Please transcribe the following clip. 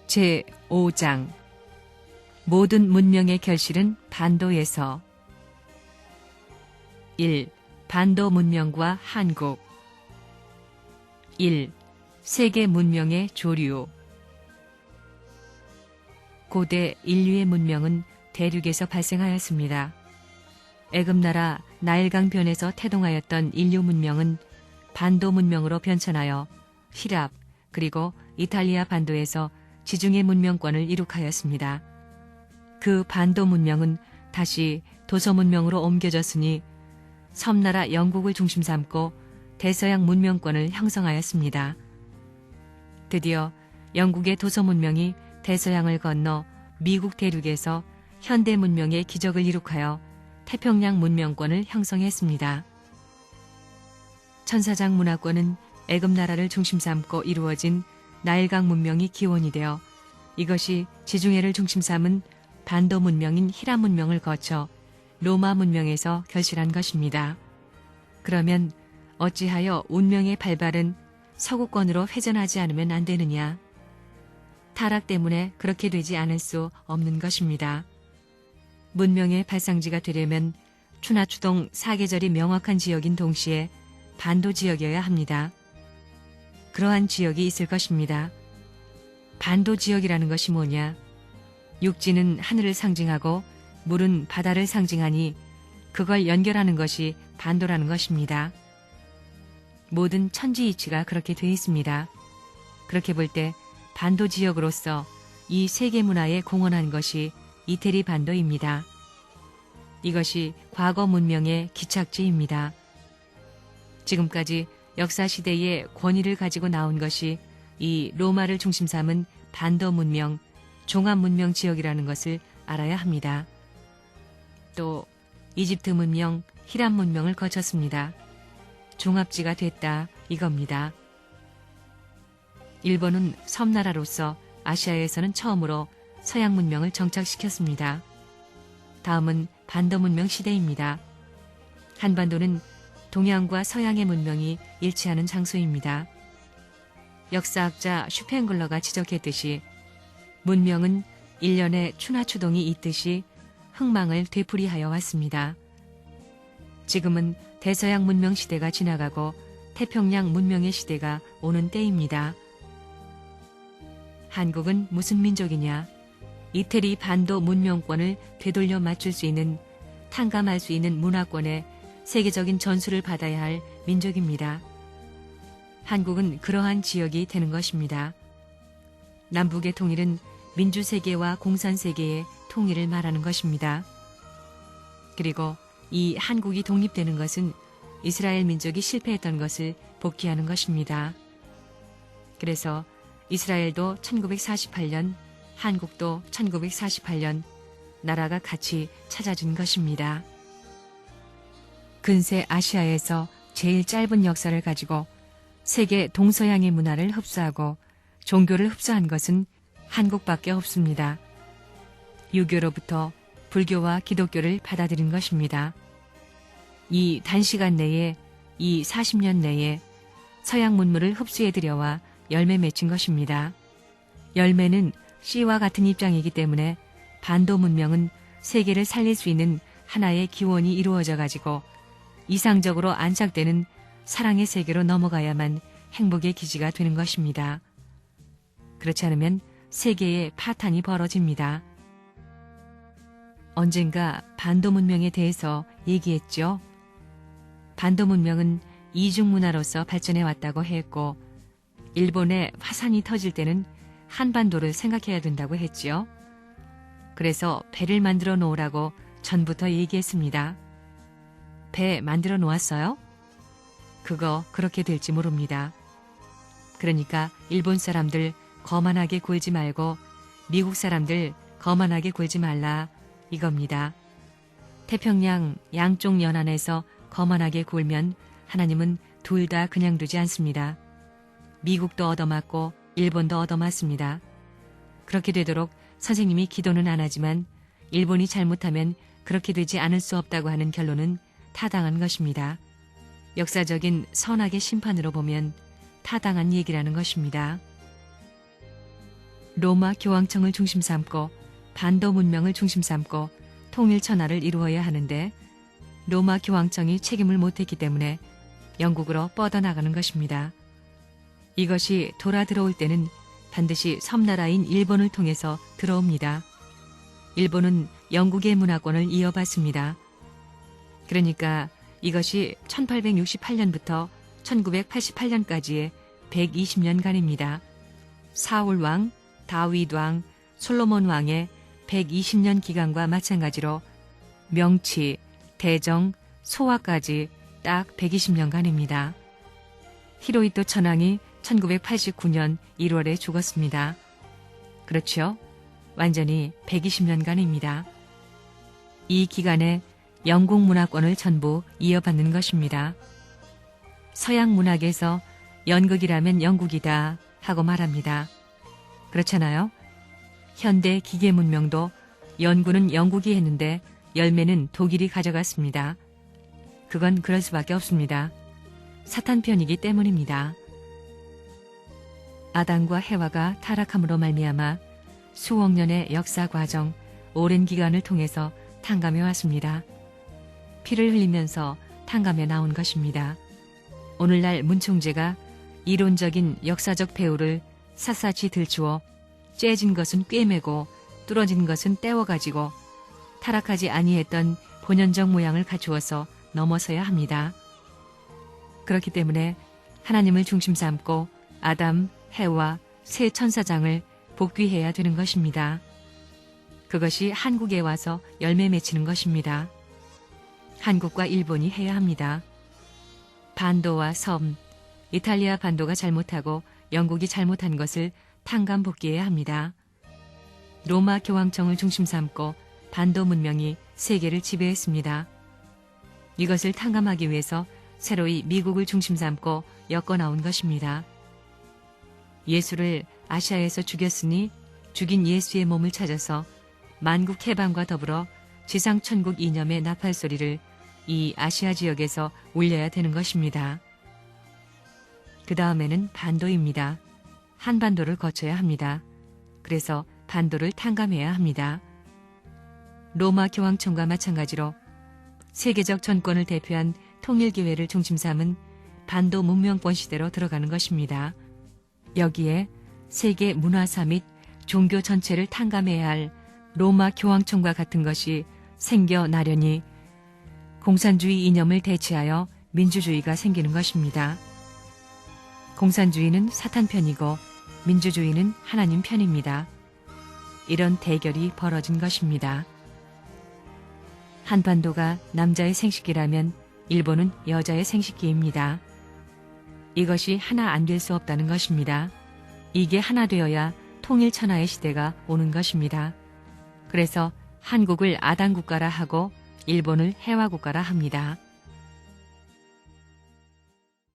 제5장 모든 문명의 결실은 반도에서. 1. 반도 문명과 한국. 1. 세계 문명의 조류. 고대 인류의 문명은 대륙에서 발생하였습니다. 애굽나라 나일강변에서 태동하였던 인류 문명은 반도 문명으로 변천하여 히랍 그리고 이탈리아 반도에서 지중해 문명권을 이룩하였습니다. 그 반도 문명은 다시 도서 문명으로 옮겨졌으니 섬나라 영국을 중심 삼고 대서양 문명권을 형성하였습니다. 드디어 영국의 도서 문명이 대서양을 건너 미국 대륙에서 현대 문명의 기적을 이룩하여 태평양 문명권을 형성했습니다. 천사장 문화권은 애굽나라를 중심 삼고 이루어진 나일강 문명이 기원이 되어 이것이 지중해를 중심 삼은 반도 문명인 히랍 문명을 거쳐 로마 문명에서 결실한 것입니다. 그러면 어찌하여 운명의 발발은 서구권으로 회전하지 않으면 안 되느냐? 타락 때문에 그렇게 되지 않을 수 없는 것입니다. 문명의 발상지가 되려면 추나추동 사계절이 명확한 지역인 동시에 반도 지역이어야 합니다. 그러한 지역이 있을 것입니다. 반도 지역이라는 것이 뭐냐? 육지는 하늘을 상징하고 물은 바다를 상징하니 그걸 연결하는 것이 반도라는 것입니다. 모든 천지이치가 그렇게 되어 있습니다. 그렇게 볼 때 반도 지역으로서 이 세계 문화에 공헌한 것이 이태리 반도입니다. 이것이 과거 문명의 기착지입니다. 지금까지 역사시대의 권위를 가지고 나온 것이 이 로마를 중심 삼은 반도 문명, 종합문명 지역이라는 것을 알아야 합니다. 또 이집트 문명, 히랍 문명을 거쳤습니다. 종합지가 됐다 이겁니다. 일본은 섬나라로서 아시아에서는 처음으로 서양 문명을 정착시켰습니다. 다음은 반도 문명 시대입니다. 한반도는 동양과 서양의 문명이 일치하는 장소입니다. 역사학자 슈펜글러가 지적했듯이 문명은 일련의 추나추동이 있듯이 흥망을 되풀이하여 왔습니다. 지금은 대서양 문명 시대가 지나가고 태평양 문명의 시대가 오는 때입니다. 한국은 무슨 민족이냐? 이태리 반도 문명권을 되돌려 맞출 수 있는, 탕감할 수 있는 문화권의 세계적인 전수를 받아야 할 민족입니다. 한국은 그러한 지역이 되는 것입니다. 남북의 통일은 민주세계와 공산세계의 통일을 말하는 것입니다. 그리고 이 한국이 독립되는 것은 이스라엘 민족이 실패했던 것을 복귀하는 것입니다. 그래서 이스라엘도 1948년, 한국도 1948년 나라가 같이 찾아준 것입니다. 근세 아시아에서 제일 짧은 역사를 가지고 세계 동서양의 문화를 흡수하고 종교를 흡수한 것은 한국밖에 없습니다. 유교로부터 불교와 기독교를 받아들인 것입니다. 이 단시간 내에, 이 40년 내에 서양 문물을 흡수해 들여와 열매 맺힌 것입니다. 열매는 씨와 같은 입장이기 때문에 반도 문명은 세계를 살릴 수 있는 하나의 기원이 이루어져 가지고 이상적으로 안착되는 사랑의 세계로 넘어가야만 행복의 기지가 되는 것입니다. 그렇지 않으면 세계에 파탄이 벌어집니다. 언젠가 반도 문명에 대해서 얘기했죠. 반도 문명은 이중 문화로서 발전해 왔다고 했고 일본의 화산이 터질 때는 한반도를 생각해야 된다고 했지요. 그래서 배를 만들어 놓으라고 전부터 얘기했습니다. 배 만들어 놓았어요? 그거 그렇게 될지 모릅니다. 그러니까 일본 사람들 거만하게 굴지 말고 미국 사람들 거만하게 굴지 말라 이겁니다. 태평양 양쪽 연안에서 거만하게 굴면 하나님은 둘 다 그냥 두지 않습니다. 미국도 얻어맞고 일본도 얻어맞습니다. 그렇게 되도록 선생님이 기도는 안 하지만 일본이 잘못하면 그렇게 되지 않을 수 없다고 하는 결론은 타당한 것입니다. 역사적인 선악의 심판으로 보면 타당한 얘기라는 것입니다. 로마 교황청을 중심 삼고 반도 문명을 중심 삼고 통일 천하를 이루어야 하는데 로마 교황청이 책임을 못했기 때문에 영국으로 뻗어나가는 것입니다. 이것이 돌아 들어올 때는 반드시 섬나라인 일본을 통해서 들어옵니다. 일본은 영국의 문화권을 이어받습니다. 그러니까 이것이 1868년부터 1988년까지의 120년간입니다. 사울왕, 다윗왕, 솔로몬왕의 120년 기간과 마찬가지로 명치, 대정, 소화까지 딱 120년간입니다. 히로히토 천황이 1989년 1월에 죽었습니다. 그렇죠? 완전히 120년간입니다. 이 기간에 영국 문화권을 전부 이어받는 것입니다. 서양 문학에서 연극이라면 영국이다 하고 말합니다. 그렇잖아요? 현대 기계 문명도 연구는 영국이 했는데 열매는 독일이 가져갔습니다. 그건 그럴 수밖에 없습니다. 사탄 편이기 때문입니다. 아담과 해와가 타락함으로 말미암아 수억 년의 역사 과정, 오랜 기간을 통해서 탕감해 왔습니다. 피를 흘리면서 탕감해 나온 것입니다. 오늘날 문총재가 이론적인 역사적 배우를 샅샅이 들추어 째진 것은 꿰매고 뚫어진 것은 떼어가지고 타락하지 아니했던 본연적 모양을 갖추어서 넘어서야 합니다. 그렇기 때문에 하나님을 중심 삼고 아담, 해와 세 천사장을 복귀해야 되는 것입니다. 그것이 한국에 와서 열매 맺히는 것입니다. 한국과 일본이 해야 합니다. 반도와 섬, 이탈리아 반도가 잘못하고 영국이 잘못한 것을 탕감 복귀해야 합니다. 로마 교황청을 중심 삼고 반도 문명이 세계를 지배했습니다. 이것을 탕감하기 위해서 새로이 미국을 중심 삼고 엮어 나온 것입니다. 예수를 아시아에서 죽였으니 죽인 예수의 몸을 찾아서 만국 해방과 더불어 지상천국 이념의 나팔소리를 이 아시아 지역에서 울려야 되는 것입니다. 그 다음에는 반도입니다. 한반도를 거쳐야 합니다. 그래서 반도를 탕감해야 합니다. 로마 교황청과 마찬가지로 세계적 전권을 대표한 통일기회를 중심 삼은 반도 문명권 시대로 들어가는 것입니다. 여기에 세계 문화사 및 종교 전체를 탕감해야 할 로마 교황청과 같은 것이 생겨나려니 공산주의 이념을 대체하여 민주주의가 생기는 것입니다. 공산주의는 사탄 편이고 민주주의는 하나님 편입니다. 이런 대결이 벌어진 것입니다. 한반도가 남자의 생식기라면 일본은 여자의 생식기입니다. 이것이 하나 안 될 수 없다는 것입니다. 이게 하나 되어야 통일천하의 시대가 오는 것입니다. 그래서 한국을 아단 국가라 하고 일본을 해화 국가라 합니다.